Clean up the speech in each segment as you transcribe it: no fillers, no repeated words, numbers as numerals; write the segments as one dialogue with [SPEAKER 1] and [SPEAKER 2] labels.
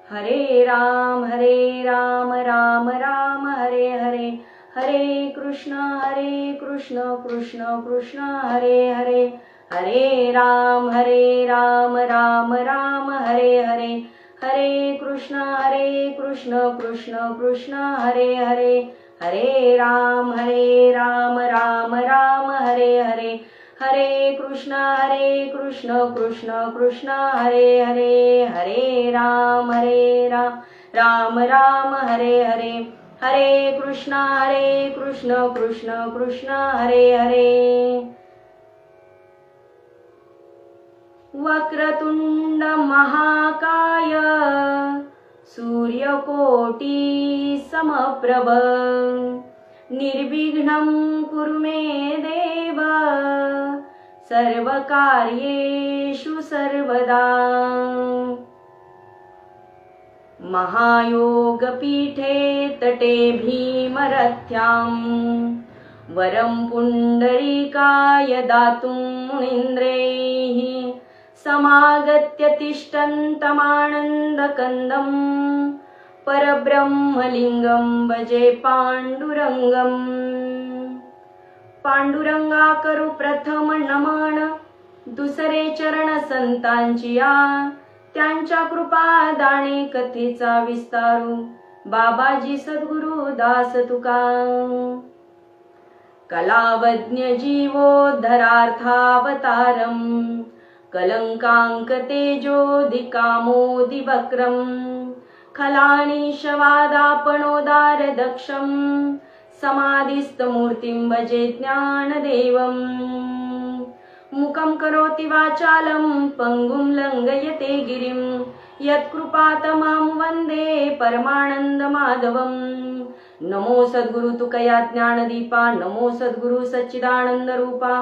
[SPEAKER 1] हरे राम राम राम हरे हरे, हरे कृष्ण कृष्ण कृष्ण हरे हरे, हरे राम राम राम हरे हरे, हरे कृष्ण कृष्ण कृष्ण हरे हरे, हरे राम राम राम हरे हरे, हरे कृष्ण कृष्ण कृष्ण हरे हरे, हरे राम राम राम हरे हरे, हरे कृष्ण कृष्ण कृष्ण हरे हरे। वक्रतुंड महाकाय सूर्यकोटि समप्रभ, निर्विघ्नं कुरु मे देव, सर्वकार्येषु सर्वदा। महायोगपीठे तटे भीमरथ्यां, वरं पुण्डरीकाय दातुं मुनीन्द्रैः, समागत्य तिष्ठन्तमानन्दकन्दं, परब्रह्मलिङ्गं भजे पाण्डुरङ्गम्। पांडुरंगा करू प्रथम नमन, दुसरे चरण संतांची या, त्यांच्या कृपा दाणे कथेचा विस्तारू, बाबाजी सद्गुरु दास तुका। कलावज्ञ जीवोद्धरार्थावतारं, कलंकांक तेजोदिकामोदि वक्रं, खलानिशवादापणोदार दक्षं, समाधिस्थमूर्तिं भजे ज्ञानदेवं। मुखं करोति वाचालं पंगुं लंघयते गिरिं, यत्कृपातमहं वन्दे परमानन्दमाधवं। नमो सद्गुरु तुकया ज्ञानदीपा, नमो सद्गुरु सच्चिदानंद रूपा,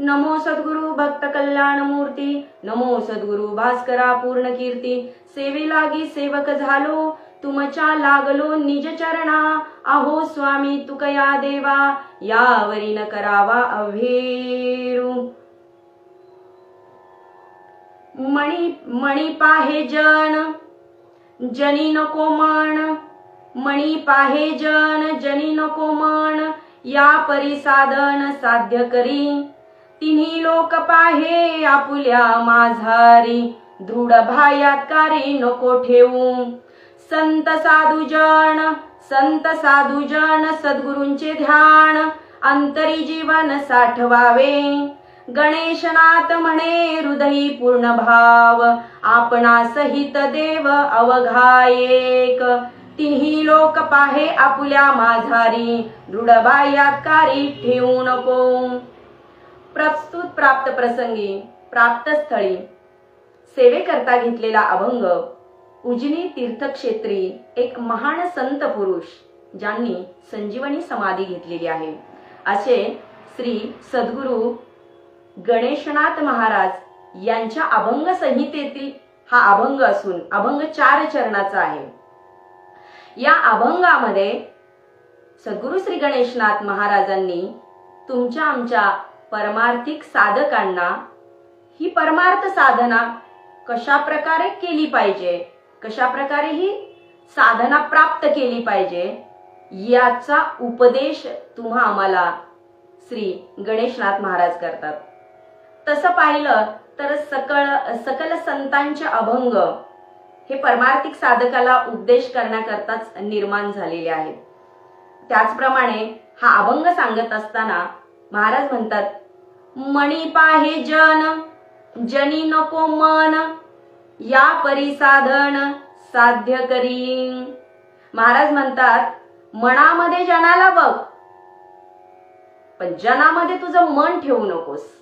[SPEAKER 1] नमो सद्गुरु भक्त कल्याणमूर्ती, नमो सद्गुरु भास्करा पूर्ण कीर्ती। सेवे लागी सेवक झालो, तुमच्या लागलो निज चरणा, अहो स्वामी तुकया देवा, यावरी न करावा अव्हेरू। मणी पाहे जन जनी नको मन, मणी पाहे जन जनी नको मन, या परी साधन साध्य करी, तिन्ही लोक पाहे आपुल्या माझारी, दृढ भायात्कारी नको ठेवू। संत साधुजन सद्गुरूंचे ध्यान, अंतरी जीवन साठवावे, गणेशनाथ म्हणे हृदयी पूर्ण भाव, आपणा सहित देव अवघा एक, तिन्ही लोक पाहे आपुल्या माझारी, दृढ बाह्याकारी ठेवू नको। प्रस्तुत प्राप्त प्रसंगी प्राप्त स्थळी सेवेकरता घेतलेला अभंग उजनी तीर्थक्षेत्री एक महान संत पुरुष, ज्यांनी संजीवनी समाधी घेतलेली आहे, असे श्री सद्गुरु गणेशनाथ महाराज यांच्या अभंग संहितेतील हा अभंग असून अभंग 4 चरणाचा आहे। या अभंगामध्ये सद्गुरु श्री गणेशनाथ महाराजांनी तुमच्या आमच्या परमार्थिक साधकांना ही परमार्थ साधना कशा प्रकारे केली पाहिजे, कशा प्रकारे ही साधना प्राप्त केली पाहिजे, याचा उपदेश तुम्हा आम्हाला श्री गणेशनाथ महाराज करतात। तसं पाहिलं तर सकल संतांचे अभंग हे परमार्थिक साधकाला उपदेश करण्याकरताच निर्माण झालेले आहेत। त्याचप्रमाणे हा अभंग सांगत असताना महाराज म्हणतात, मणी पाहे जन जनी नको मन, या परी साधन साध्य करी। महाराज म्हणतात, मनामध्ये जनाला बघ, पण जनामध्ये तुझं मन ठेवू नकोस।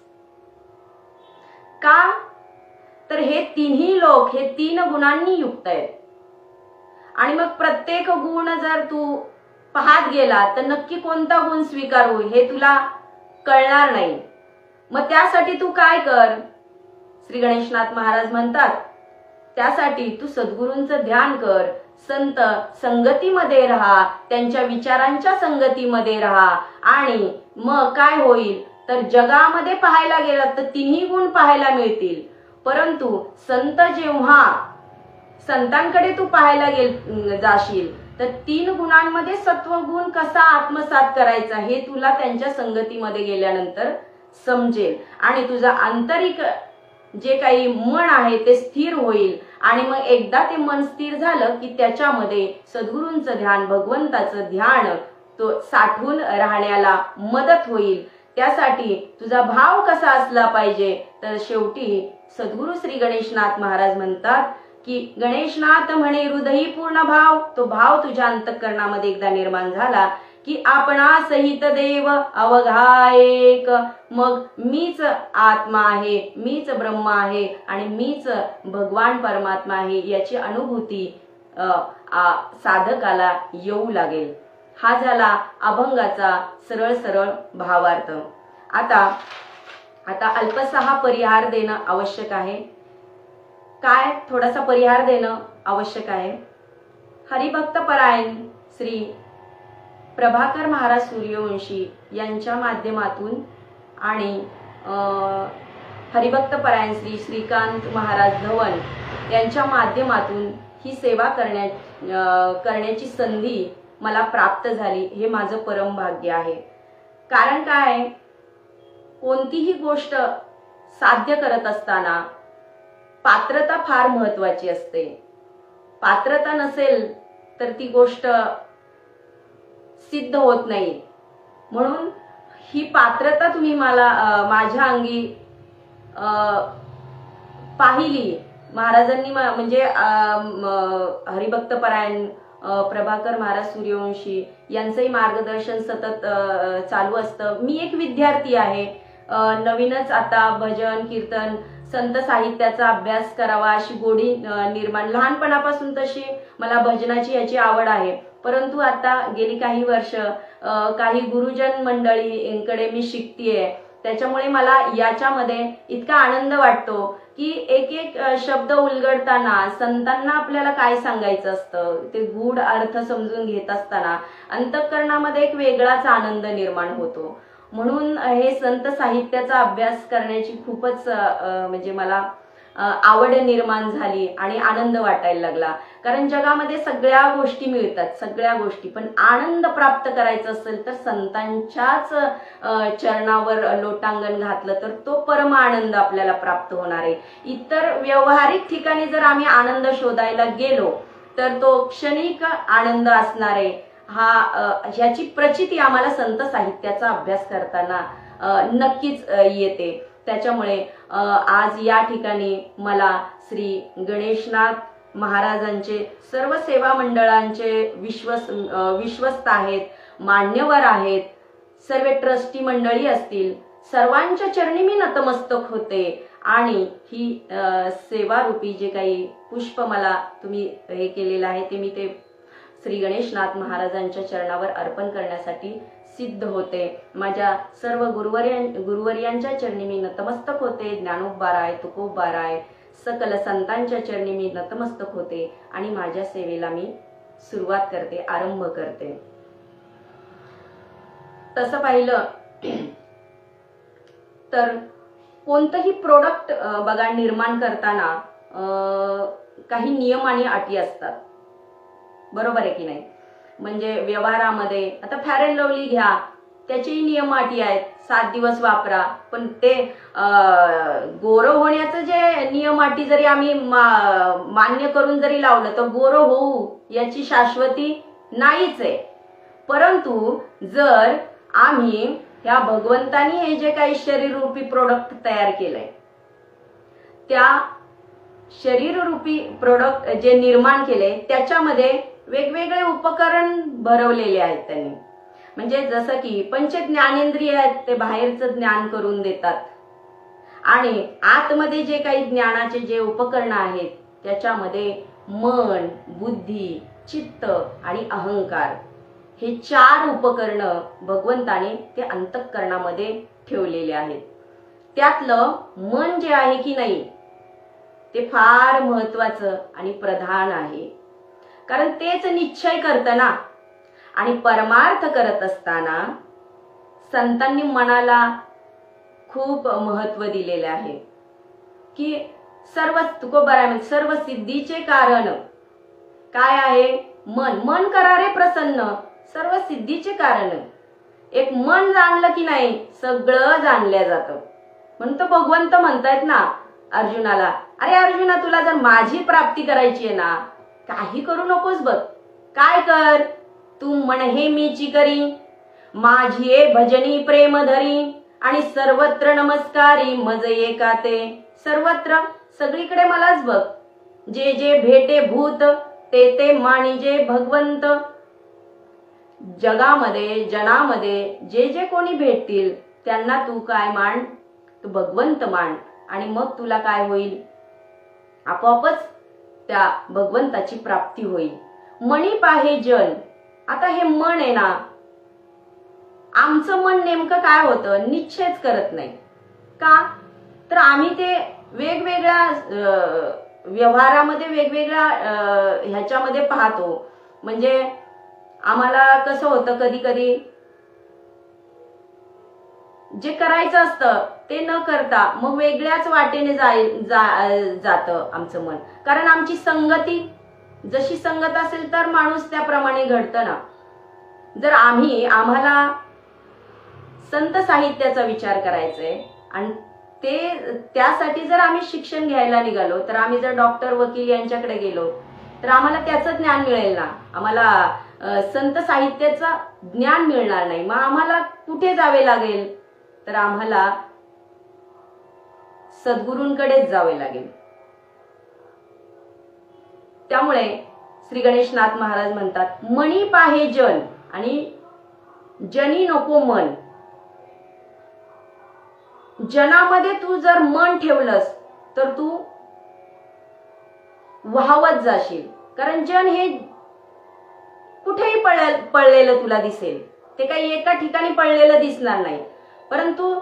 [SPEAKER 1] का तर हे तिन्ही लोक हे 3 गुणांनी युक्त आहेत, आणि मग प्रत्येक गुण जर तू पाहत गेला तर नक्की कोणता गुण स्वीकारू हे तुला कळणार नाही। मग त्यासाठी तू काय कर, श्री गणेशनाथ महाराज म्हणतात, त्यासाठी तू सद्गुरूंचं ध्यान कर, संत संगतीमध्ये राहा, त्यांच्या विचारांच्या संगतीमध्ये राहा, आणि मग काय होईल तर जगामध्ये पाहायला गेलं तर 3 गुण पाहायला मिळतील, परंतु संत जेव्हा संतांकडे तू पाहायला जाशील तर 3 गुणांमध्ये सत्वगुण कसा आत्मसात करायचा हे तुला त्यांच्या संगतीमध्ये गेल्यानंतर समजेल आणि तुझा आंतरिक जे काही मन आहे ते स्थिर होईल आणि मग एकदा ते मन स्थिर झालं की त्याच्यामध्ये सद्गुरूंचं ध्यान, भगवंताचं ध्यान तो साठून राहण्याला मदत होईल। त्यासाठी तुझा भाव कसा असला पाहिजे तर शेवटी सद्गुरू श्री गणेशनाथ महाराज म्हणतात की गणेशनाथ म्हणे हृदयी पूर्ण भाव, तो भाव तुझ्या अंतःकरणामध्ये एकदा निर्माण झाला की आपणा सहित देव अवघा एक, मग मीच आत्मा आहे, मीच ब्रह्म आहे आणि मीच भगवान परमात्मा आहे याची अनुभूती साधकाला येऊ लागेल। हा झाला अभंगाचा सरळ सरळ भावार्थ। आता अल्पसा हा परिहार देणं आवश्यक आहे। काय थोडासा परिहार देणं आवश्यक आहे। हरिभक्त परायण श्री प्रभाकर महाराज सूर्यवंशी यांच्या माध्यमातून आणि हरिभक्त परायण श्री श्रीकांत महाराज धवन यांच्या माध्यमातून ही सेवा करण्याची संधी मला प्राप्त झाली, हे माझं परम भाग्य आहे। कारण काय, कोणतीही गोष्ट साध्य करत असताना पात्रता फार महत्वाची असते। पात्रता नसेल तर ती गोष्ट सिद्ध होत नाही। म्हणून ही पात्रता तुम्ही माझ्या अंगी पाहिली। महाराजांनी म्हणजे हरिभक्त परायण प्रभाकर महाराज सूर्यवंशी यांचंही मार्गदर्शन सतत चालू असतं। मी एक विद्यार्थी आहे, नवीनच आता भजन कीर्तन संत साहित्याचा अभ्यास करावा अशी गोडी निर्माण, लहानपणापासून तशी मला भजनाची याची आवड आहे। परंतु आता गेली काही वर्ष काही गुरुजन मंडळींकडे मी शिकतेय, त्याच्यामुळे मला याच्यामध्ये इतका आनंद वाटतो की एक एक शब्द उलगडताना संतांना आपल्याला काय सांगायचं असतं ते गूढ अर्थ समजून घेत असताना अंतःकरणामध्ये एक वेगळाच आनंद निर्माण होतो। म्हणून हे संत साहित्याचा अभ्यास करण्याची खूपच म्हणजे मला आवड निर्माण झाली आणि आनंद वाटायला लागला। कारण जगामध्ये सगळ्या गोष्टी मिळतात, सगळ्या गोष्टी, पण आनंद प्राप्त करायचा असेल तर संतांच्याच चरणावर लोटांगण घातलं तर तो परम आनंद आपल्याला प्राप्त होणार आहे। इतर व्यवहारिक ठिकाणी जर आम्ही आनंद शोधायला गेलो तर तो क्षणिक आनंद असणार आहे। ह्याची प्रचिती आम्हाला संत साहित्याचा अभ्यास करताना नक्कीच येते। त्याच्यामुळे आज या ठिकाणी मला श्री गणेशनाथ महाराजांचे सर्व सेवा मंडळांचे विश्वस्त आहेत, मान्यवर आहेत, सर्व ट्रस्टी मंडळी असतील, सर्वांच्या चरणी मी नतमस्तक होते आणि ही सेवारूपी जे काही पुष्प मला तुम्ही हे केलेलं आहे ते मी ते श्री गणेशनाथ महाराजांच्या चरणावर अर्पण करण्यासाठी सिद्ध होते। माझ्या सर्व गुरुवर्यांच्या चरणी मी नतमस्तक होते। ज्ञानोबाराय, तुकोबाराय, सकल संतांच्या चरणी मी नतमस्तक होते आणि माझ्या सेवेला मी सुरुवात करते, आरंभ करते। तसं पाहिलं तर कोणतंही प्रोडक्ट बघा निर्माण करताना काही नियम आणि अटी असतात, बरोबर आहे की नाही। म्हणजे व्यवहारामध्ये आता फेअर अँड लवली घ्या, त्याचेही नियम अटी आहेत, 7 दिवस वापरा, पण ते गोरं होण्याचं जे नियम अटी जरी आम्ही मान्य करून जरी लावलं तर गोरं होऊ याची शाश्वती नाहीच आहे। परंतु जर आम्ही ह्या भगवंतानी हे जे काही शरीररूपी प्रोडक्ट तयार केलंय त्या शरीररूपी प्रोडक्ट जे निर्माण केले त्याच्यामध्ये वेगवेगळे उपकरण भरवलेले आहेत त्यांनी। म्हणजे जसं की पंच ज्ञानेंद्रिय आहेत ते बाहेरचं ज्ञान करून देतात आणि आतमध्ये जे काही ज्ञानाचे जे उपकरण आहेत त्याच्यामध्ये मन, बुद्धी, चित्त आणि अहंकार हे 4 उपकरण भगवंताने ते अंतःकरणामध्ये ठेवलेले आहेत। त्यातलं मन जे आहे की नाही ते फार महत्वाचं आणि प्रधान आहे, कारण तेच निश्चय करतं ना। आणि परमार्थ करत असताना संतांनी मनाला खूप महत्व दिलेले आहे की सर्व तुकोबाराय म्हणतात सर्व सिद्धीचे कारण काय आहे? मन. मन करा रे प्रसन्न, सर्व सिद्धीचे कारण. एक मन जाणलं की नाही सगळं जाणलं जातं. म्हणून तो भगवंत म्हणतायत ना अर्जुनाला, अरे अर्जुना तुला जर माझी प्राप्ती करायची आहे ना, काही करू नकोस बघ. काय कर? तू म्हण हे मीची करी, माझी भजनी प्रेम धरी, आणि सर्वत्र नमस्कारी मज एका ते. सर्वत्र सगळीकडे मलाच बघ, जे जे भेटे भूत ते ते मानिजे भगवंत. जगामध्ये जनामध्ये जे जे कोणी भेटतील त्यांना तू काय मान? तू भगवंत मान. आणि मग तुला काय होईल? आपोआपच त्या भगवंताची प्राप्ती होईल. मणी पाहे जन. आता हे मन आहे ना, आमचं मन नेमकं काय होतं? निश्चयच करत नाही. का? तर आम्ही ते वेगवेगळ्या व्यवहारामध्ये वेगवेगळ्या ह्याच्यामध्ये पाहतो. म्हणजे आम्हाला कसं होतं, कधी कधी जे करायचं असतं ते न करता मग वेगळ्याच वाटेने जातं आमचं मन. कारण आमची संगती जशी संगत असेल तर माणूस त्याप्रमाणे घडतं ना. जर आम्हाला संत साहित्याचा विचार करायचंय आणि त्यासाठी जर आम्ही शिक्षण घ्यायला निघालो, तर आम्ही जर डॉक्टर वकील यांच्याकडे गेलो तर आम्हाला त्याचं ज्ञान मिळेल ना, आम्हाला संत साहित्याचं ज्ञान मिळणार नाही. मग आम्हाला कुठे जावे लागेल? तर आम्हाला सद्गुरूंकडेच जावे लागेल. त्यामुळे श्री गणेशनाथ महाराज म्हणतात मणी पाहे जन आणि जनी नको मन. जनामध्ये तू जर मन ठेवलंस तर तू वाहवत जाशील. कारण जन हे कुठेही पळलेलं तुला दिसेल, ते काही एका ठिकाणी पळलेलं दिसणार नाही. परंतु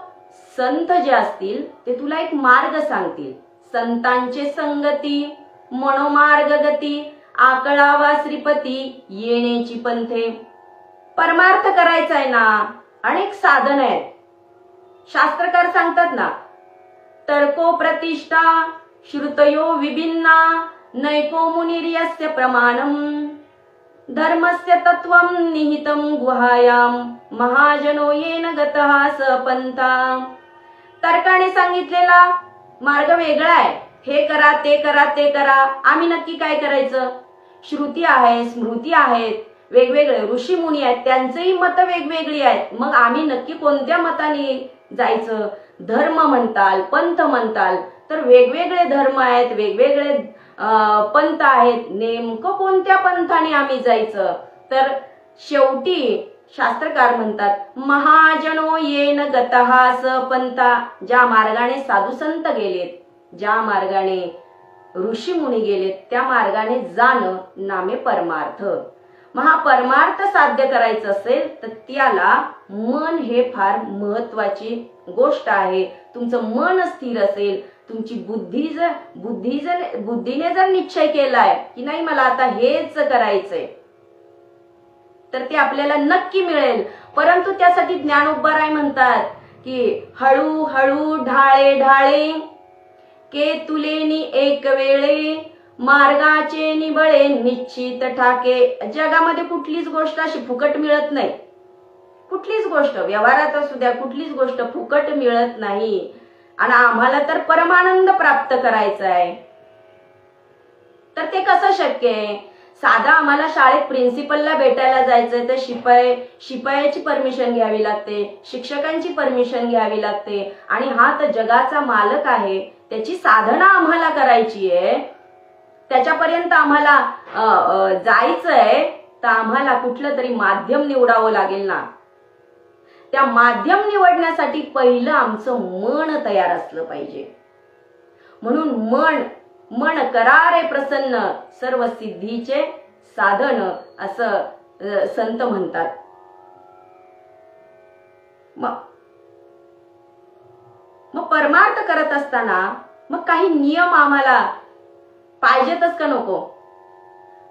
[SPEAKER 1] संत जे असतील ते तुला एक मार्ग सांगतील. संतांचे संगती मनोमार्ग गती, आकळावा श्रीपती येण्याची पंथे. परमार्थ करायचा आहे ना, अनेक साधन आहेत. शास्त्रकार सांगतात ना, तर्को प्रतिष्ठा श्रुतयो विभिन्ना नैको मुनिर्यस्य प्रमाणम धर्मस्य तत्वं निहितं गुहायाम महाजनो येन गतः सपंथा. तर्काने सांगितलेला मार्ग वेगळा आहे. हे करा ते करा ते करा. आम्ही नक्की काय करायचं? श्रुती आहे, स्मृती आहेत, वेगवेगळे ऋषी मुनी आहेत, त्यांचेही मत वेगवेगळी आहेत. मग आम्ही नक्की कोणत्या मताने जायचं? धर्म म्हणताल, पंथ म्हणताल, तर वेगवेगळे धर्म आहेत, वेगवेगळे पंथ आहेत. नेमकं कोणत्या पंथाने आम्ही जायचं? तर शेवटी शास्त्रकार म्हणतात महाजनो येन गतः सपंथा. ज्या मार्गाने साधू संत गेलेत, ज्या मार्गाने ऋषी मुनी गेलेत, त्या मार्गाने जाणं नामे परमार्थ. मग हा परमार्थ साध्य करायचं असेल तर त्याला मन हे फार महत्वाची गोष्ट आहे. तुमचं मन स्थिर असेल, तुमची बुद्धीने जर निश्चय केलाय की नाही मला आता हेच करायचंय, तर ते आपल्याला नक्की मिळेल. परंतु त्यासाठी ज्ञानोबाराय म्हणतात की हळूहळू ढाळे ढाळे के तुलेनी एक वेळे मार्गाचे निबळे निश्चित ठाके. जगामध्ये कुठलीच गोष्ट अशी फुकट मिळत नाही. कुठलीच गोष्ट व्यवहारात असू द्या, कुठलीच गोष्ट फुकट मिळत नाही. आणि आम्हाला तर परमानंद प्राप्त करायचा आहे, तर ते कसं शक्य आहे? साधा आम्हाला शाळेत प्रिन्सिपलला भेटायला जायचंय तर शिपायाची परमिशन घ्यावी लागते, शिक्षकांची परमिशन घ्यावी लागते. आणि हा तर जगाचा मालक आहे, त्याची साधना आम्हाला करायची आहे, त्याच्यापर्यंत आम्हाला जायचंय, तर आम्हाला कुठलं तरी माध्यम निवडावं लागेल ना. त्या माध्यम निवडण्यासाठी पहिलं आमचं मन तयार असलं पाहिजे. म्हणून मन करा रे प्रसन्न सर्व सिद्धीचे साधन असं संत म्हणतात. मग परमार्थ करत असताना मग काही नियम आम्हाला पाहिजेतच का नको?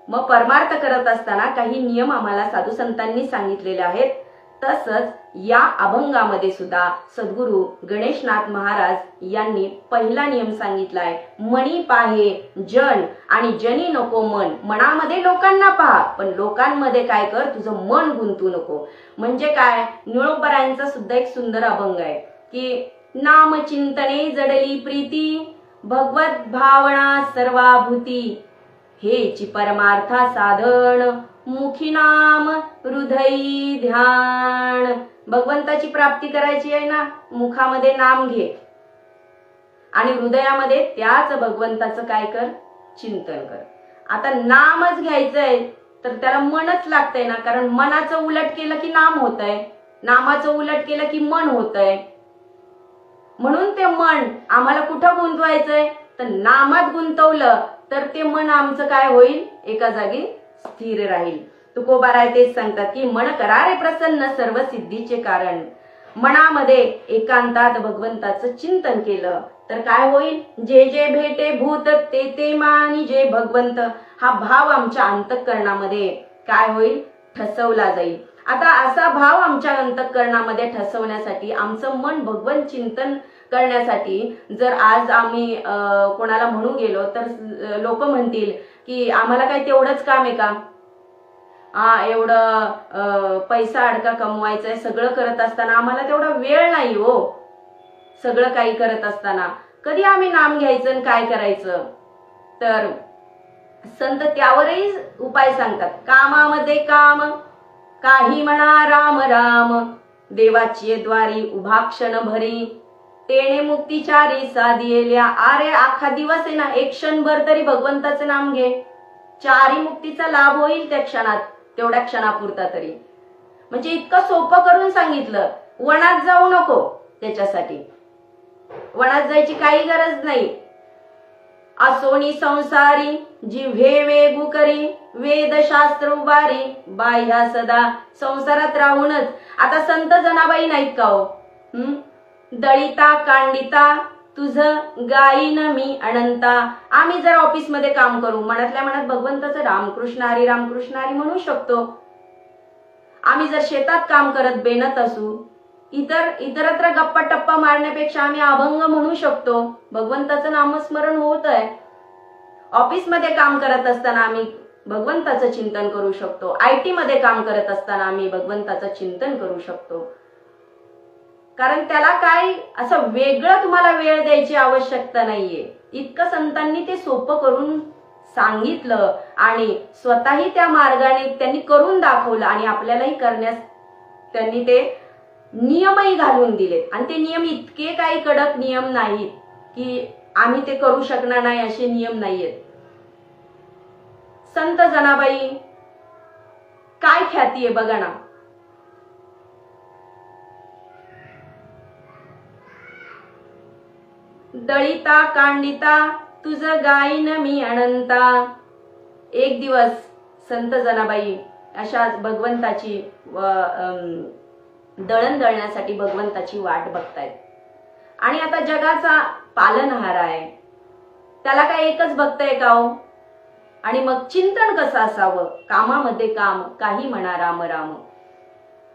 [SPEAKER 1] मग परमार्थ करत असताना काही नियम आम्हाला साधू संतांनी सांगितलेले आहेत. तसंच या अभंगामध्ये सुद्धा सद्गुरु गणेशनाथ महाराज यांनी पहिला नियम सांगितलाय, मणी पाहे जन आणि जनी नको मन. मनामध्ये लोकांना पहा, पण लोकांमध्ये काय कर, तुझं मन गुंतू नको. म्हणजे काय, निळोपरायांचा सुद्धा एक सुंदर अभंग आहे की नाम चिंतने जडली प्रीती, भगवत भावना सर्वाभूती, हेची परमार्था साधन, मुखी नाम हृदयी ध्यान. भगवंताची प्राप्ती करायची आहे ना, मुखामध्ये नाम घे आणि हृदयामध्ये त्याच भगवंताचं काय कर, चिंतन कर. आता नामच घ्यायचंय तर त्याला मनच लागतंय ना, कारण मनाचं उलट केलं की नाम होतंय, नामाचं उलट केलं की मन होतंय. म्हणून ते मन आम्हाला कुठं गुंतवायचंय, तर नामात गुंतवलं तर ते मन आमचं काय होईल, एका जागी स्थिर राहील. तुकोबाराय तेच सांगतात की मन करारे प्रसन्न सर्व सिद्धीचे कारण. मनामध्ये एकांतात भगवंताचं चिंतन केलं तर काय होईल, जे जे भेटे भूत ते ते मानी जे भगवंत, हा भाव आमच्या अंतःकरणामध्ये काय होईल, ठसवला जाईल. आता असा भाव आमच्या अंतःकरणामध्ये ठसवण्यासाठी, आमचं मन भगवंत चिंतन करण्यासाठी जर आज आम्ही कोणाला म्हणू गेलो तर लोक म्हणतील की आम्हाला काय तेवढंच काम आहे का, एवढं पैसा अडका कमवायचा आहे, सगळं करत असताना आम्हाला तेवढा वेळ नाही हो. सगळं काही करत असताना कधी आम्ही नाम घ्यायचं आणि काय करायचं. तर संत त्यावरही उपाय सांगतात, कामामध्ये काम काही म्हणा राम राम, देवाची द्वारी उभा क्षण भरी, तेने मुक्तीचारी साधियेल्या. अरे अख्खा दिवस आहे ना, एक क्षणभर तरी भगवंताचं नाम घे, चारी मुक्तीचा लाभ होईल त्या क्षणात, तेवढ्या क्षणापुरता तरी. म्हणजे इतकं सोपं करून सांगितलं. वनात जाऊ नको, त्याच्यासाठी वनात जायची काही गरज नाही. असोनी संसारी जिव्हे वेगू करी, वेदशास्त्र उभारी बाह्या सदा. संसारात राहूनच आता संत जनाबाई नाहीत का हो, दळिता कांडिता तुझ गाईन मी अनंता. आम्ही जर ऑफिसमध्ये काम करू, मनातल्या मनात भगवंताचं रामकृष्ण हरी म्हणू शकतो. आम्ही जर शेतात काम करत बेनत असू, इतरत्र गप्पा टप्पा मारण्यापेक्षा आम्ही अभंग म्हणू शकतो, भगवंताचं नामस्मरण होत आहे. ऑफिसमध्ये काम करत असताना आम्ही भगवंताचं चिंतन करू शकतो. IT मध्ये काम करत असताना आम्ही भगवंताचं चिंतन करू शकतो. कारण त्याला काय असं वेगळं तुम्हाला वेळ द्यायची आवश्यकता नाहीये. इतकं संतांनी ते सोपं करून सांगितलं आणि स्वतःही त्या मार्गाने त्यांनी करून दाखवलं आणि आपल्यालाही करण्यास त्यांनी ते नियमही घालून दिलेत. आणि ते नियम इतके काही कडक नियम नाहीत की आम्ही ते करू शकणार नाही असे नियम नाहीयेत. संत जनाबाई काय ख्याती आहे बघा ना. दळिता कांडिता तुझ गाईन मी अनंता. एक दिवस संत जनाबाई अशाच भगवंताची दळण दळण्यासाठी भगवंताची वाट बघतायत. आणि आता जगाचा पालनहार आहे, त्याला काय एकच भक्त आहे का हो. आणि मग चिंतन कसं असावं, कामामध्ये काम काही म्हणा राम राम.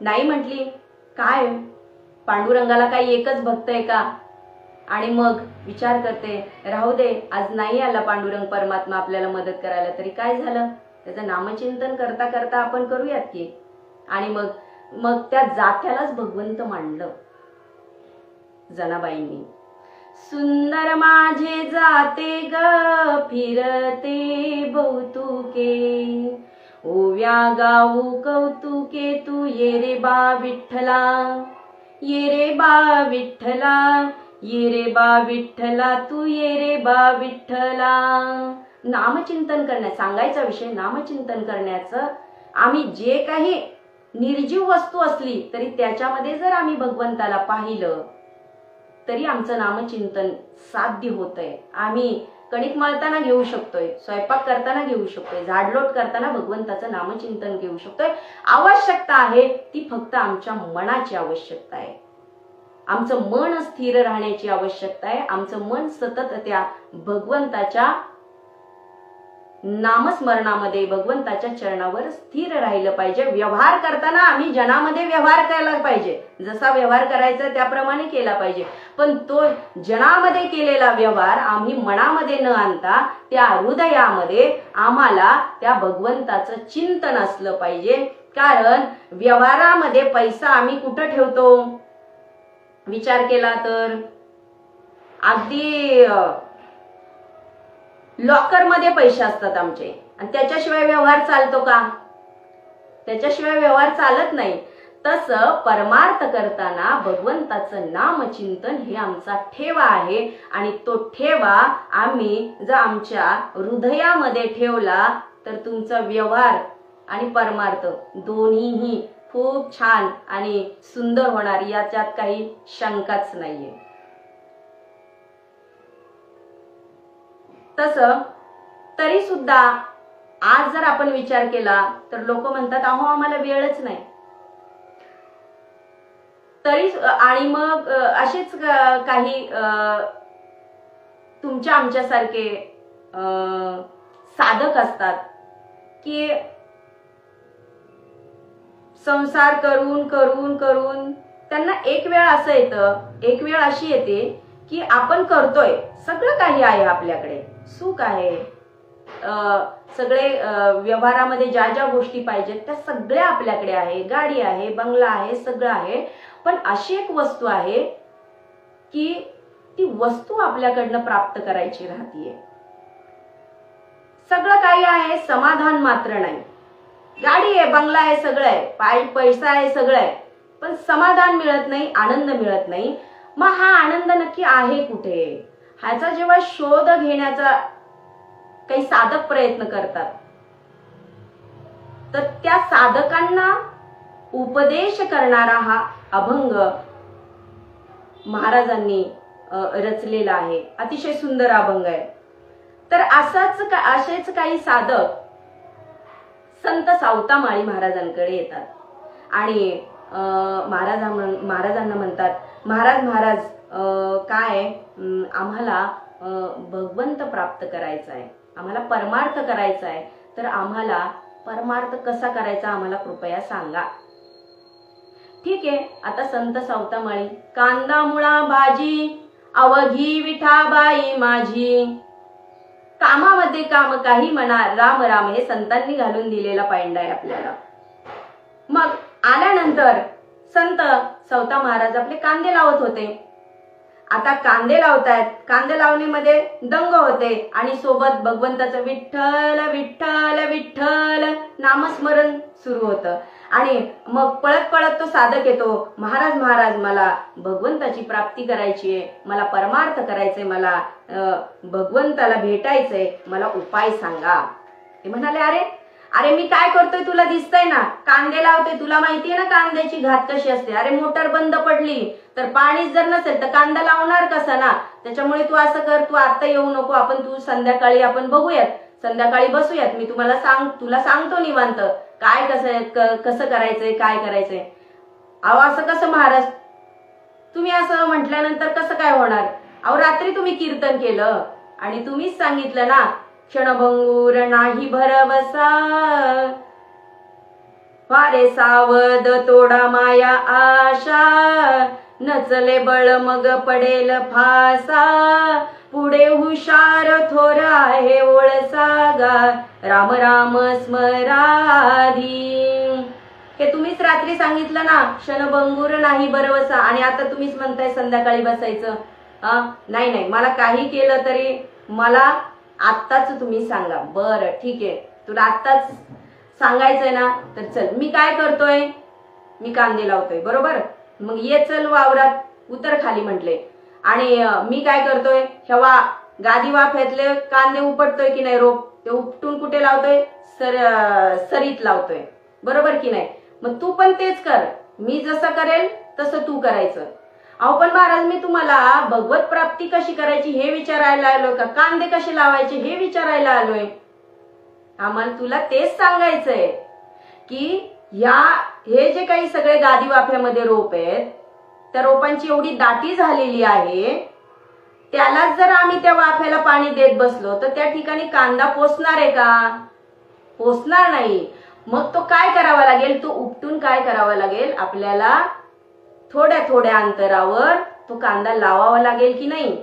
[SPEAKER 1] नाही म्हटली काय, पांडुरंगाला काही एकच भक्त आहे का. आणि मग विचार करते, राहू दे आज नाही आला पांडुरंग परमात्मा आपल्याला मदत करायला, तरी काय झालं, त्याचं नामचिंतन करता करता आपण करूयात की. आणि मग त्या जात्यालाच भगवंत मांडलं जनाबाईंनी. सुंदर माझे जाते ग फिरते बहुतुके, ओव्या गाऊ कौतुके तू ये रे बा विठ्ठला, ये रे बा विठ्ठला, ये रे बा विठ्ठला तू ये रे बा विठ्ठला. नामचिंतन करण्याचं सांगायचा विषय, नामचिंतन करण्याचं. आम्ही जे काही निर्जीव वस्तू असली तरी त्याच्यामध्ये जर आम्ही भगवंताला पाहिलं तरी आमचं नामचिंतन साध्य होतंय. आम्ही कणिक मळताना घेऊ शकतोय, स्वयंपाक करताना घेऊ शकतोय, झाडलोट करताना भगवंताचं नामचिंतन घेऊ शकतोय. आवश्यकता आहे ती फक्त आमच्या मनाची आवश्यकता आहे. आमचं मन स्थिर राहण्याची आवश्यकता आहे. आमचं मन सतत त्या भगवंताच्या नामस्मरणामध्ये भगवंताच्या चरणावर स्थिर राहिलं पाहिजे. व्यवहार करताना आम्ही जनामध्ये व्यवहार करायला पाहिजे, जसा व्यवहार करायचा त्याप्रमाणे केला पाहिजे, पण तो जनामध्ये केलेला व्यवहार आम्ही मनामध्ये न आणता त्या हृदयामध्ये आम्हाला त्या भगवंताचं चिंतन असलं पाहिजे. कारण व्यवहारामध्ये पैसा आम्ही कुठं ठेवतो विचार केला तर अगदी लॉकर मध्ये पैसे असतात आमचे, आणि त्याच्याशिवाय व्यवहार चालतो का? त्याच्याशिवाय व्यवहार चालत नाही. तसं परमार्थ करताना भगवंताचं नामचिंतन हे आमचा ठेवा आहे, आणि तो ठेवा आम्ही जर आमच्या हृदयामध्ये ठेवला तर तुमचा व्यवहार आणि परमार्थ दोन्हीही खूप छान आणि सुंदर होणार, याच्यात काही शंकाच नाहीये. तसं तरी सुद्धा आज जर आपण विचार केला तर लोक म्हणतात अहो आम्हाला वेळच नाही. तरी आणि मग असेच काही तुमच्या आमच्यासारखे साधक असतात की संसार करून करून करून त्यांना एक वेळ असं येतं, एक वेळ अशी येते की आपण करतोय सगळं काही आहे, आपल्याकडे सुख आहे, सगळे व्यवहारामध्ये ज्या ज्या गोष्टी पाहिजेत त्या सगळ्या आपल्याकडे आहे, गाडी आहे, बंगला आहे, सगळं आहे, पण अशी एक वस्तू आहे की ती वस्तू आपल्याकडनं प्राप्त करायची राहतीये. सगळं काही आहे, समाधान मात्र नाही. गाडी आहे, बंगला आहे, सगळं आहे, पैसा आहे, सगळं आहे, पण समाधान मिळत नाही, आनंद मिळत नाही. मग हा आनंद नक्की आहे कुठे, ह्याचा जेव्हा शोध घेण्याचा काही साधक प्रयत्न करतात तर त्या साधकांना उपदेश करणारा हा अभंग महाराजांनी रचलेला आहे. अतिशय सुंदर अभंग आहे. तर असेच काही साधक संत सावतामाळी महाराजांकडे येतात आणि महाराजांना म्हणतात, महाराज काय आम्हाला भगवंत प्राप्त करायचा आहे, आम्हाला परमार्थ करायचा आहे, तर आम्हाला परमार्थ कसा करायचा आम्हाला कृपया सांगा. ठीक आहे. आता संत सावतामाळी, कांदा मुळा भाजी अवघी विठाबाई माझी, कामामध्ये काम काही म्हणा राम राम, हे संतांनी घालून दिलेला पायंडा आहे आपल्याला. मग आल्यानंतर संत सवता महाराज आपले कांदे लावत होते. आता कांदे लावतायत, कांदे लावणीमध्ये दंग होते आणि सोबत भगवंताचं विठ्ठल विठ्ठल विठ्ठल नामस्मरण सुरू होतं. आणि मग पळत पळत तो साधक येतो, महाराज मला भगवंताची प्राप्ती करायची आहे, मला परमार्थ करायचंय, मला भगवंताला भेटायचंय, मला उपाय सांगा. ते म्हणाले, अरे मी काय करतोय तुला दिसतंय ना, कांदे लावते, तुला माहितीये ना कांद्याची घात कशी असते. अरे मोटर बंद पडली तर पाणीच जर नसेल तर कांदा लावणार कसा ना. त्याच्यामुळे तू असं कर, तू आता येऊ नको, तू संध्याकाळी आपण बघूयात, संध्याकाळी बसूयात, मी तुला सांगतो निवांत काय कसं करायचंय, काय करायचंय. अहो असं कसं महाराज, तुम्ही असं म्हटल्यानंतर कसं काय होणार. अहो रात्री तुम्ही कीर्तन केलं आणि तुम्हीच सांगितलं ना, क्षणभंगूर नाही भरवसा, फारे सावध तोडा माया आशा, नचले बळ मग पडेल फासा, पुढे हुशार थोर आहे ओळसागा, राम राम स्मराधी. हे तुम्हीच रात्री सांगितलं ना, क्षणभंगूर नाही भरवसा, आणि आता तुम्हीच म्हणताय संध्याकाळी बसायचं. नाही, मला काही केलं तरी मला आत्ताच तुम्ही सांगा. बरं ठीक आहे, तुला आत्ताच सांगायचंय ना, तर चल मी काय करतोय, मी कांदे लावतोय, बरोबर. मग ये चल वावरात, उतर खाली म्हटले. आणि मी काय करतोय, हेवा गादी वाफ्यातले कांदे उपटतोय की नाही, रोप ते उपटून कुठे लावतोय, सरीत लावतोय, बरोबर की नाही. मग तू पण तेच कर, मी जसं करेल तसं तू करायचं. अहो पण महाराज, मी तुम्हाला भगवत प्राप्ती कशी करायची हे विचारायला आलोय का, कांदे कसे लावायचे हे विचारायला आलोय. आम्हाला तुला तेच सांगायचंय की हे जे काही सगळे गादी वाफ्यामध्ये रोप आहेत, त्या रोपांची एवढी दाटी झालेली आहे, त्यालाच जर आम्ही त्या वाफ्याला पाणी देत बसलो तर त्या ठिकाणी कांदा पोचणार आहे का? पोचणार नाही. मग तो काय करावा लागेल? तो उपटून काय करावा लागेल? आपल्याला थोड्या थोड्या अंतरावर तो कांदा लावावा लागेल की नाही?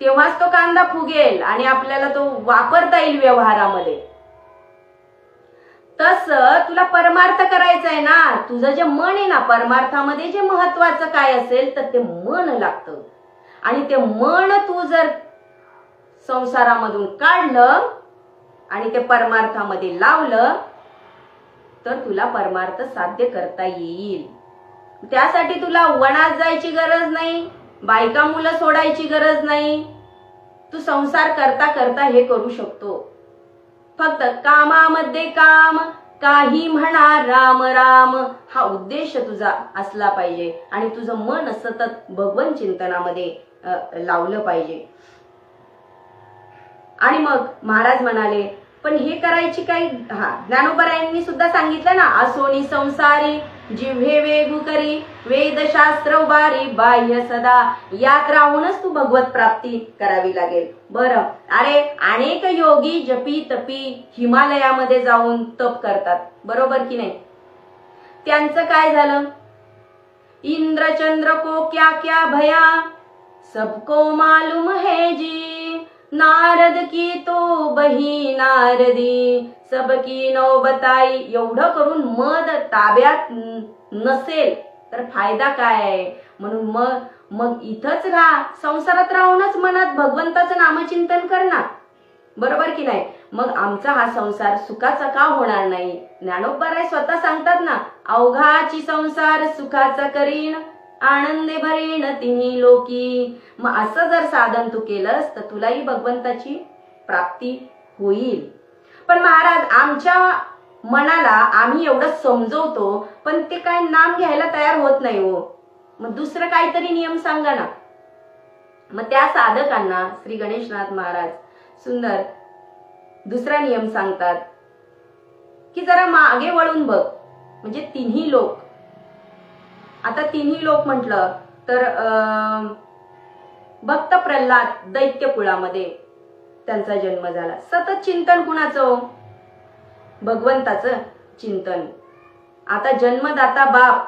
[SPEAKER 1] तेव्हाच तो कांदा फुगेल आणि आपल्याला तो वापरता येईल व्यवहारामध्ये. तसं तुला परमार्थ करायचा आहे ना, तुझं जे मन आहे ना, परमार्थामध्ये जे महत्वाचं काय असेल तर ते मन लागतं. आणि ते मन तू जर संसारामधून काढलं आणि ते परमार्थामध्ये लावलं तर तुला परमार्थ साध्य करता येईल. त्यासाठी तुला वनात जायची गरज नाही, बायका मुलं सोडायची गरज नाही. तू संसार करता करता हे करू शकतो. फक्त कामामध्ये काम, काही म्हणा राम राम, हा उद्देश तुझा असला पाहिजे आणि तुझं मन सतत भगवन चिंतनामध्ये लावलं पाहिजे. आणि मग महाराज म्हणाले, पण हे करायची काही ज्ञानोबरायांनी सुद्धा सांगितलं ना, असोनी संसारी जिव्हे वेगू करी, वेदशास्त्र उभारी बाह्य सदा, यात राहूनच तू भगवत प्राप्ती करावी लागेल. बरं, अरे अनेक योगी जपी तपी हिमालयामध्ये जाऊन तप करतात, बरोबर की नाही? त्यांचं काय झालं? इंद्रचंद्र को क्या क्या भया, सबको मालूम है जी, नारद की तो बही नारदी, सबकी नौ बताई. एवढं करून मद ताब्यात नसेल तर फायदा काय आहे? म्हणून मग इथंच राहा, संसारात राहूनच मनात भगवंताचं नामचिंतन करणार, बरोबर की नाही? मग आमचा हा संसार सुखाचा का होणार नाही? ज्ञानोबराय स्वतः सांगतात ना, अवघाची संसार सुखाचा करीन, आनंदे भरीन तिन्ही लोकी. मग असं जर साधन तू केलंस तर तुलाही भगवंताची प्राप्ती होईल. पण महाराज, आमच्या मनाला आम्ही एवढं समजवतो पण ते काय नाम घ्यायला तयार होत नाही हो. मग दुसरं काहीतरी नियम सांगा ना. मग त्या साधकांना श्री गणेशनाथ महाराज सुंदर दुसरा नियम सांगतात की जरा मागे वळून बघ. म्हणजे तिन्ही लोक, आता तिन्ही लोक म्हटलं तर भक्त प्रल्हाद दैत्य कुळामध्ये त्यांचा जन्म झाला. सतत चिंतन कुणाचं? भगवंताचं चिंतन. आता जन्मदाता बाप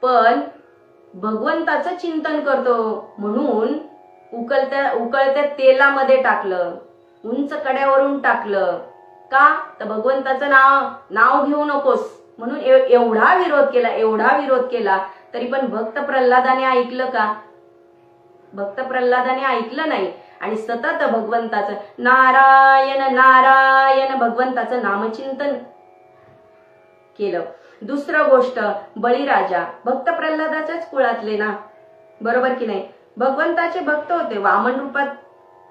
[SPEAKER 1] पण भगवंताचं चिंतन करतो म्हणून उकळत्या तेलामध्ये टाकलं, उंच कड्यावरून टाकलं. का? तर भगवंताचं नाव घेऊ नकोस म्हणून एवढा विरोध केला तरी पण भक्त प्रल्हादाने ऐकलं का? भक्त प्रल्हादाने ऐकलं नाही आणि सतत भगवंताचं नारायण नारायण भगवंताचं नामचिंतन केलं. दुसरं गोष्ट, बळीराजा भक्त प्रल्हादाच्याच कुळातले ना, बरोबर की नाही? भगवंताचे भक्त होते. वामन रूपात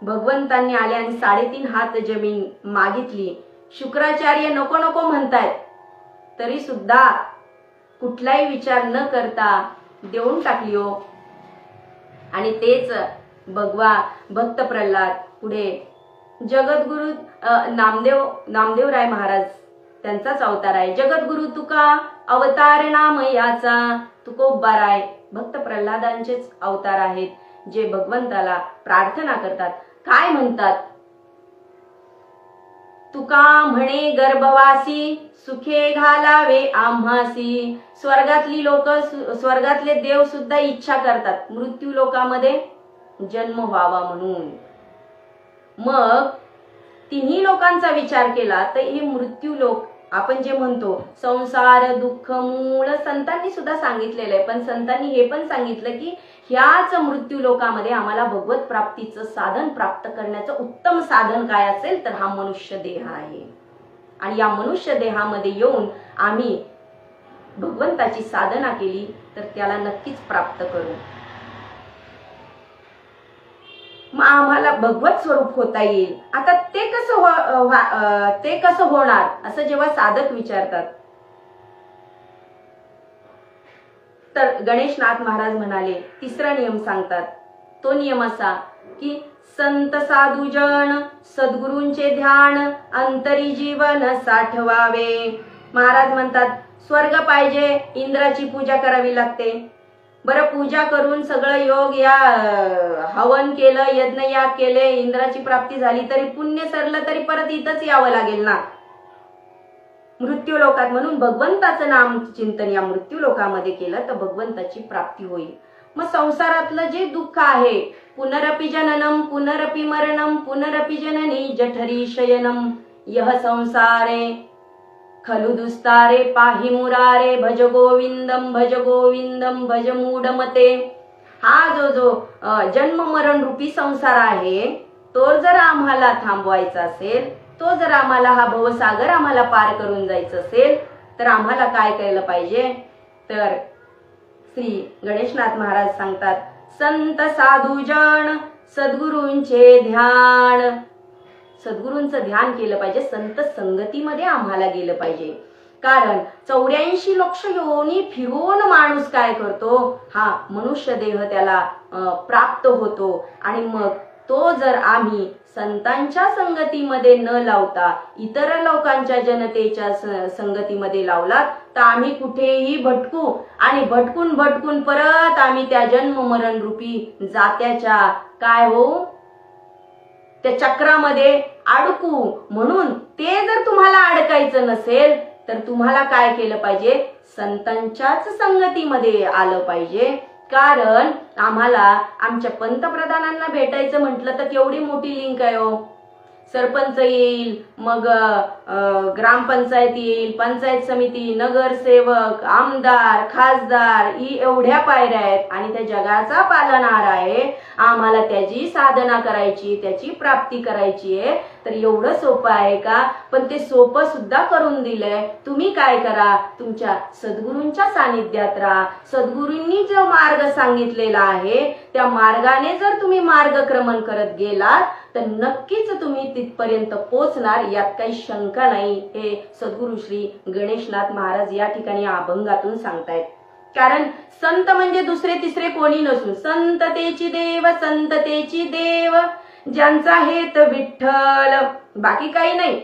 [SPEAKER 1] भगवंतांनी आले आणि 3.5 हात जमीन मागितली. शुक्राचार्य नको नको म्हणतायत तरी सुद्धा कुठलाही विचार न करता देऊन टाकली हो. आणि तेच भक्त प्रल्हाद पुढे जगद्गुरु नामदेवराय महाराज त्यांचाच अवतार आहे. जगद्गुरु तुका अवतार नाम याचा, तुकोबाराय भक्त प्रल्हादांचेच अवतार आहेत, जे भगवंताला प्रार्थना करतात. काय म्हणतात? तुका म्हणे गर्भवासी, सुखे घालावे आम्हासी. स्वर्गातली लोक, स्वर्गातले देव सुद्धा इच्छा करतात मृत्यू लोकामध्ये जन्म व्हावा म्हणून. मग तिन्ही लोकांचा विचार केला तर हे मृत्यू लोक आपण जे म्हणतो संसार दुःख मूळ, संतांनी सुद्धा सांगितलेलं आहे. पण संतांनी हे पण सांगितलं की ह्याच मृत्यू लोकामध्ये आम्हाला भगवत प्राप्तीचं साधन प्राप्त करण्याचं उत्तम साधन काय असेल तर हा मनुष्य देह आहे. आणि या मनुष्य देहामध्ये येऊन आम्ही भगवंताची साधना केली तर त्याला नक्कीच प्राप्त करू. मग आम्हाला भगवत स्वरूप होता येईल. आता ते कसं होणार असं जेव्हा साधक विचारतात तर गणेशनाथ महाराज म्हणाले, तिसरा नियम सांगतात. तो नियम असा की संत साधुजन सद्गुरूंचे ध्यान अंतरी जीवन साठवावे. महाराज म्हणतात स्वर्ग पाहिजे, इंद्राची पूजा करावी लागते. बरं पूजा करून सगळं योग या हवन केलं, यज्ञयाग केले, इंद्राची प्राप्ती झाली, तरी पुण्य सरलं तरी परत इथंच यावं लागेल ना मृत्यू लोकात. म्हणून भगवंताचं नाम चिंतन या मृत्यू लोकामध्ये केलं तर भगवंताची प्राप्ती होईल. मग संसारातलं जे दुःख आहे, पुनरपि जननम पुनरपि मरणम पुनरपि जननी जठरी शयनम यह संसारे खलु दुस्तारे पाहि मुरारे भज गोविंदम भज मूढमते. हा जो जन्म मरण रूपी संसार आहे, तो जर आम्हाला थांबवायचा असेल, तो जर आम्हाला हा भवसागर आम्हाला पार करून जायचं असेल, तर आम्हाला काय केलं पाहिजे? तर श्री गणेशनाथ महाराज सांगतात, संत साधुजन सद्गुरूंचे ध्यान. सद्गुरूंचं ध्यान केलं पाहिजे, संत संगतीमध्ये आम्हाला गेलं पाहिजे. कारण 84 लक्ष योनी फिरून माणूस काय करतो, हा मनुष्य देह त्याला प्राप्त होतो. आणि मग तो जर आम्ही संतांच्या संगतीमध्ये न लावता इतर लोकांच्या जनतेच्या संगतीमध्ये लावलात, तर आम्ही कुठेही भटकू आणि भटकून परत आम्ही त्या जन्म मरण रूपी जात्याच्या काय होऊ, त्या चक्रामध्ये अडकू. म्हणून ते जर तुम्हाला अडकायचं नसेल तर तुम्हाला काय केलं पाहिजे? संतांच्याच संगतीमध्ये आलं पाहिजे. कारण आम्हाला आमच्या पंतप्रधानांना भेटायचं म्हटलं तर केवढी मोठी लिंक आहे हो. सरपंच येईल, मग ग्रामपंचायत येईल, पंचायत समिती, नगरसेवक, आमदार, खासदार, ही एवढ्या पायऱ्या आहेत आणि त्या जगाचा पालनहार आहे. आम्हाला त्याची साधना करायची, त्याची प्राप्ती करायची आहे. तर एवढं सोपं आहे का? पण ते सोपं सुद्धा करून दिलंय. तुम्ही काय करा, तुमच्या सद्गुरूंच्या सानिध्यात राहा. सद्गुरूंनी जो मार्ग सांगितलेला आहे त्या मार्गाने जर तुम्ही मार्गक्रमण करत गेलात तर नक्कीच तुम्ही तिथपर्यंत पोहोचणार, यात काही शंका नाही. हे सद्गुरू श्री गणेशनाथ महाराज या ठिकाणी अभंगातून सांगतायत. कारण संत म्हणजे दुसरे तिसरे कोणी नसून संततेची देव ज्यांचा हेत विठ्ठल, बाकी काही नाही.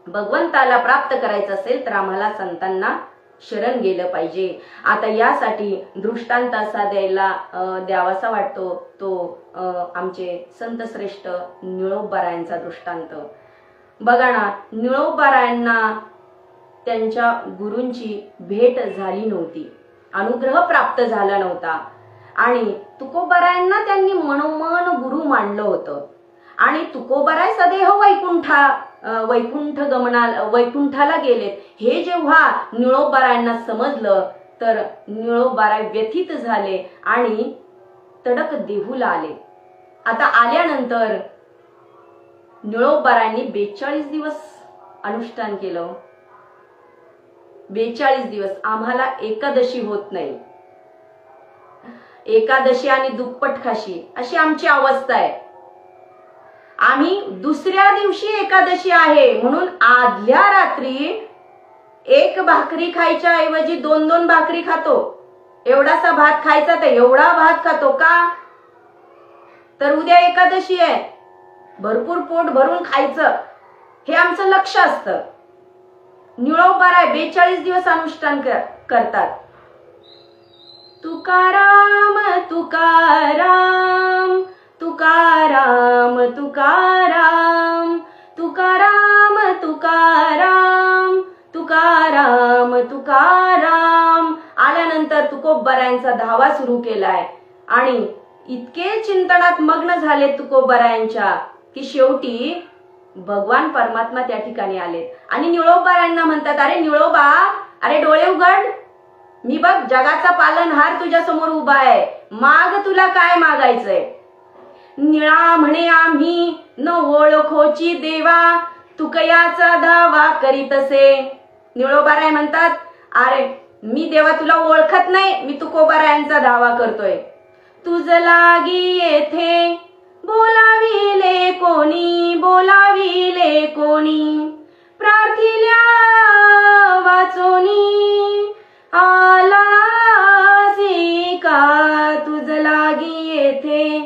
[SPEAKER 1] भगवंताला प्राप्त करायचं असेल तर आम्हाला संतांना शरण गेलं पाहिजे. आता यासाठी दृष्टांत असा द्यावासा वाटतो तो आमचे संत श्रेष्ठ निळोबारायांचा दृष्टांत. बघा ना, निळोबारायांना त्यांच्या गुरूंची भेट झाली नव्हती, अनुग्रह प्राप्त झाला नव्हता आणि तुकोबारायांना त्यांनी मनोमन गुरु मानलं होतं. आणि तुकोबाराय सदेह वैकुंठाला गेलेत हे जेव्हा निळोबारायांना समजलं तर निळोबाराय व्यथित झाले आणि तडक देहूला आले. आता आल्यानंतर निळोबारायांनी 42 दिवस अनुष्ठान केलं. 42 दिवस. आम्हाला एकादशी होत नाही, एकादशी आणि दुप्पट खाशी अशी आमची अवस्था आहे. आम्ही दुसऱ्या दिवशी एकादशी आहे म्हणून आदल्या रात्री एक भाकरी खायच्या ऐवजी 2-2 भाकरी खातो. एवढासा भात खायचा तर एवढा भात खातो का? तर उद्या एकादशी आहे, भरपूर पोट भरून खायचं हे आमचं लक्ष असतं. निळोबाराय 42 दिवस अनुष्ठान करतात. तुकाराम तुकाराम तुकाराम तुकाराम तुकाराम तुकाराम तुकाराम तुकाराम. आल्यानंतर तुकोबारायांचा धावा सुरू केलाय आणि इतके चिंतनात मग्न झाले तुकोबारायांच्या की शेवटी भगवान परमात्मा त्या ठिकाणी आले आणि निळोबारायांना म्हणतात, अरे निळोबा, अरे डोळे उघड, मी बघ जगाचा पालनहार तुझ्या समोर उभा आहे, माग तुला काय मागायचंय? निळा म्हणे आम्ही न ओळखोची देवा, तुकयाचा धावा करीतसे. निळोबाराय म्हणतात, अरे मी देवा तुला ओळखत नाही, मी तुकोबारायांचा धावा करतोय. तुझ लागी येथे बोलाविले कोणी, बोलाविले कोणी, प्रार्थिल्या वाचोनी आलासी का. तुझ लागी येथे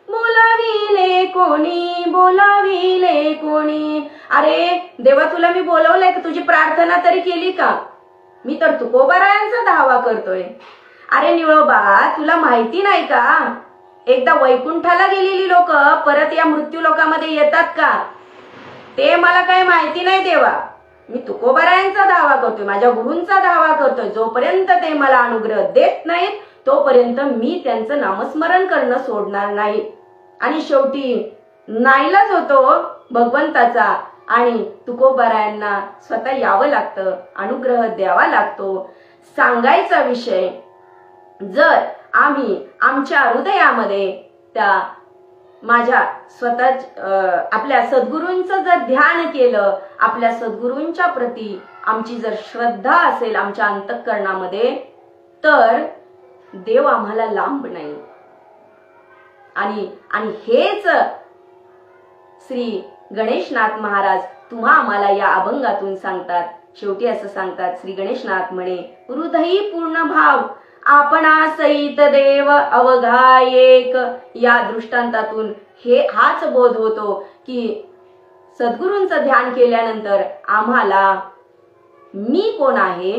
[SPEAKER 1] बोलाविले कोणी, बोलाविले कोणी. अरे देवा तुला मी बोलवलंय का? तुझी प्रार्थना तरी केली का? मी तर तुकोबारायांचा धावा करतोय. अरे निळोबा, तुला माहिती नाही का, एकदा वैकुंठाला गेलेली लोक परत या मृत्यू लोकामध्ये येतात का? ते मला काही माहिती नाही देवा. मी तुकोबारायांचा दावा करतोय, माझ्या गुरूंचा दावा करतोय. जोपर्यंत ते मला अनुग्रह देत नाहीत तोपर्यंत मी त्यांचं नामस्मरण करणं सोडणार नाही. आणि शेवटी नाईलाज होतो भगवंताचा आणि तुकोबारायांना स्वतः यावं लागतं, अनुग्रह द्यावा लागतो. सांगायचा विषय, जर आम्ही आमच्या हृदयामध्ये त्या माझ्या स्वतः आपल्या सद्गुरूंचं जर ध्यान केलं, आपल्या सद्गुरूंच्या प्रती आमची जर श्रद्धा असेल आमच्या अंतःकरणामध्ये, तर देव आम्हाला लांब नाही. आणि हेच श्री गणेशनाथ महाराज तुम्हा आम्हाला या अभंगातून सांगतात. शेवटी असं सांगतात श्री गणेशनाथ म्हणे, हृदयी पूर्ण भाव आपणा सहित देव अवघा एक. या दृष्टांतातून हाच बोध होतो की सद्गुरूंचं ध्यान केल्यानंतर आम्हाला मी कोण आहे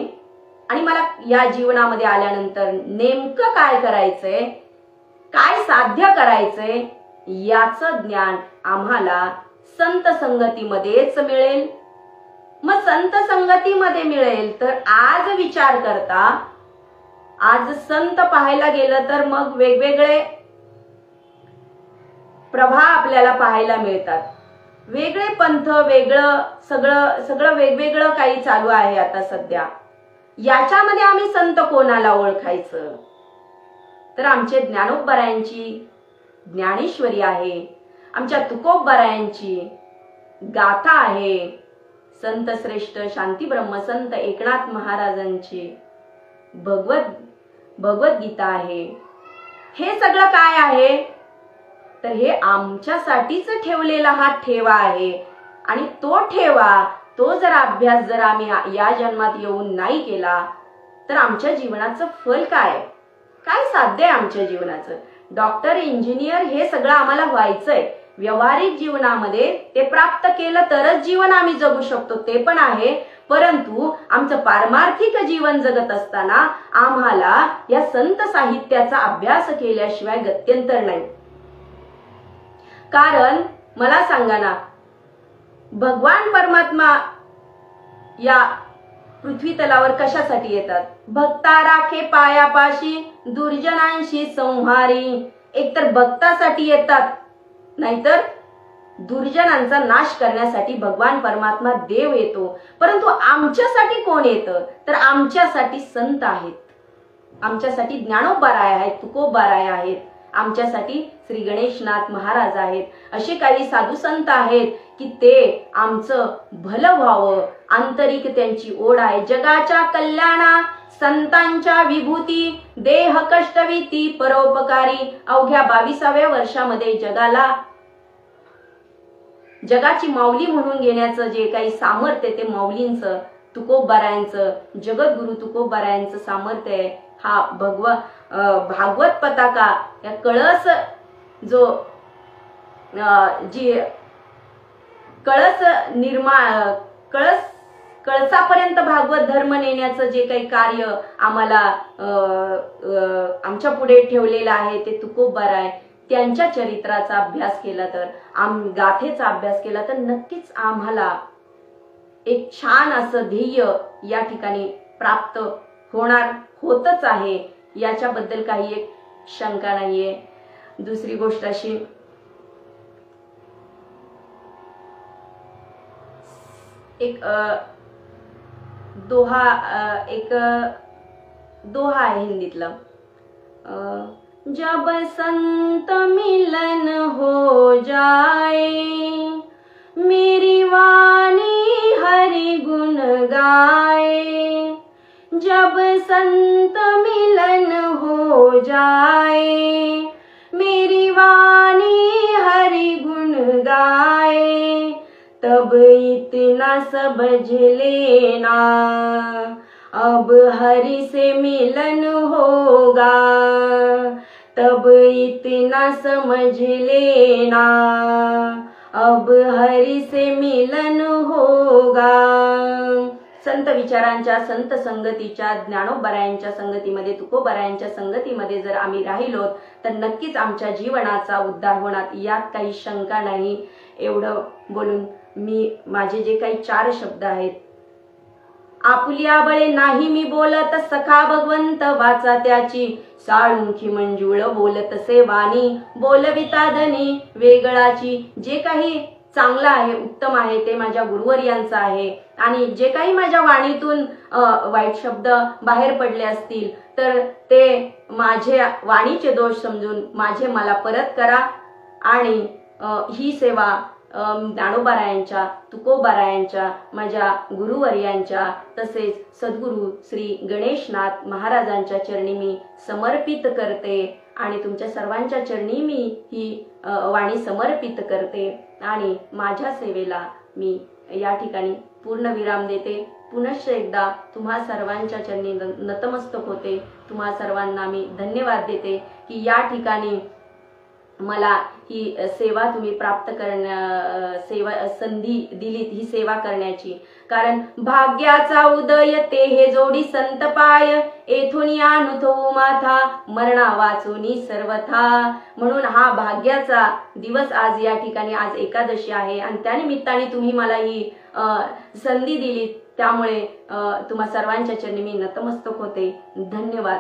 [SPEAKER 1] आणि मला या जीवनामध्ये आल्यानंतर नेमकं काय करायचंय, काय साध्य करायचंय, याचं ज्ञान आम्हाला संत संगतीमध्येच मिळेल. मग संत संगतीमध्ये मिळेल तर आज विचार करता, आज संत पाहायला गेलं तर मग वेगवेगळे प्रभा आपल्याला पाहायला मिळतात. वेगळे पंथ, वेगळं सगळं वेगवेगळं काही चालू आहे आता सध्या. याच्यामध्ये आम्ही संत कोणाला ओळखायचं? तर आमचे ज्ञानोबरायांची ज्ञानेश्वरी आहे, आमच्या तुकोबरायांची गाथा आहे, संत श्रेष्ठ शांती ब्रह्म संत एकनाथ महाराजांची भगवद्गीता आहे. हे सगळं काय आहे? तर हे आमच्यासाठीच ठेवलेला हा ठेवा आहे. आणि तो ठेवा, तो जर अभ्यास जर आम्ही या जन्मात येऊन नाही केला तर आमच्या जीवनाचं फल काय? काय साध्य आहे आमच्या जीवनाचं? डॉक्टर, इंजिनियर हे सगळं आम्हाला व्हायचंय. व्यवहारिक जीवनामध्ये ते प्राप्त केलं तरच जीवन आम्ही जगू शकतो, ते पण आहे. परंतु आमचं पारमार्थिक जीवन जगत असताना आम्हाला या संत साहित्याचा अभ्यास केल्याशिवाय गत्यंतर नाही. कारण मला सांगा ना, भगवान परमात्मा या पृथ्वी तलावर कशासाठी येतात? भक्ता राखे पायापाशी, दुर्जनांशी संहारी. एकतर भक्तासाठी येतात, नाहीतर दुर्जनांचा नाश करण्यासाठी भगवान परमात्मा देव येतो. परंतु आमच्यासाठी कोण येतं? तर आमच्यासाठी संत आहेत, आमच्यासाठी ज्ञानोबराय आहेत, तुकोबराय आहेत, आमच्यासाठी श्री गणेशनाथ महाराज आहेत. असे काही साधू संत आहेत की ते आमचं भलं व्हावं, आंतरिक त्यांची ओढ आहे. जगाच्या कल्याणा संतांच्या विभूती, देह कष्टविती परोपकारी. अवघ्या 22व्या वर्षामध्ये जगाची माऊली म्हणून घेण्याचं जे काही सामर्थ्य ते माऊलींचं, तुकोबरायांचं, जगद्गुरु तुकोबरायांचं सामर्थ्य आहे. हा भागवत पताका, या कळस जो जी कळसापर्यंत भागवत धर्म नेण्याचं जे काही कार्य आम्हाला आमच्या पुढे ठेवलेलं आहे ते तुकोबराय. त्यांच्या चरित्राचा अभ्यास केला तर, गाथेचा अभ्यास केला तर नक्कीच आम्हाला एक छान असं ध्येय या ठिकाणी प्राप्त होतच आहे. याच्याबद्दल काही एक शंका नाहीये. दुसरी गोष्ट अशी, एक दोहा आहे हिंदीतला, जब संत मिलन हो जाए मेरी वाणी हरि गुण गाए. जब संत मिलन हो जाए मेरी वाणी हरि गुण गाए. तब इतना समझ लेना अब हरि से मिलन होगा. तब इतना समझ लेना अब हरि से मिलन होगा. संत विचारांच्या, संत संगतीच्या, ज्ञानोबरायांच्या संगतीमध्ये, तुकोबरायांच्या संगतीमध्ये जर आम्ही राहिलो तर नक्कीच आमच्या जीवनाचा उद्धार होणार, यात काही शंका नाही. एवढं बोलून मी माझे जे काही 4 शब्द आहेत, आपुल्या बळे नाही मी बोलत, सखा भगवंत वाचा त्याची, साळुंखी मंजुळ बोलतसे वाणी, बोलविता धनी वेगळाची. जे काही चांगलं आहे, उत्तम आहे, ते माझ्या गुरुवर्यांचं आहे. आणि जे काही माझ्या वाणीतून वाईट शब्द बाहेर पडले असतील तर ते माझे वाणीचे दोष समजून माझे मला परत करा. आणि ही सेवा ज्ञानोबरायांच्या, तुकोबरायांच्या, माझ्या गुरुवर्यांच्या, तसेच सद्गुरू श्री गणेशनाथ महाराजांच्या चरणी मी समर्पित करते. आणि तुमच्या सर्वांच्या चरणी मी ही वाणी समर्पित करते. आणि माझ्या सेवेला मी या ठिकाणी पूर्ण विराम देते. पुनश्च एकदा तुम्हा सर्वांच्या चरणी नतमस्तक होते. तुम्हा सर्वांना मी धन्यवाद देते की या ठिकाणी मला ही सेवा तुम्ही प्राप्त सेवा संधी दिलीत ही सेवा करण्याची. कारण भाग्याचा उदय ते हे जोडी संत पाय, येथून अनुथो माथा मरणा वाचुनी सर्वथा. म्हणून हा भाग्याचा दिवस आज या ठिकाणी, आज एकादशी आहे आणि त्यानिमित्ताने तुम्ही मला ही संधी दिलीत. त्यामुळे तुम्हा सर्वांच्या चरणी मी नतमस्तक होते. धन्यवाद.